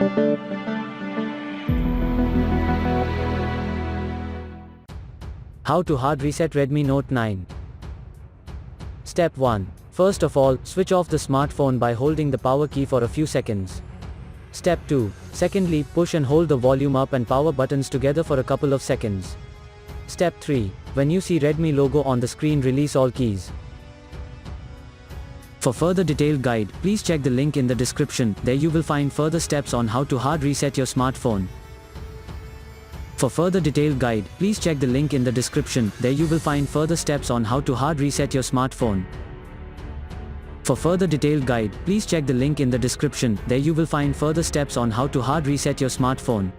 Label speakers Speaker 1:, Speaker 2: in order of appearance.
Speaker 1: How to hard reset Redmi Note 9. Step 1. First of all, switch off the smartphone by holding the power key for a few seconds. Step 2. Secondly, push and hold the volume up and power buttons together for a couple of seconds. Step 3. When you see Redmi logo on the screen, release all keys. For further detailed guide, please check the link in the description. There you will find further steps on how to hard reset your smartphone. For further detailed guide, please check the link in the description. There you will find further steps on how to hard reset your smartphone. For further detailed guide, please check the link in the description. There you will find further steps on how to hard reset your smartphone.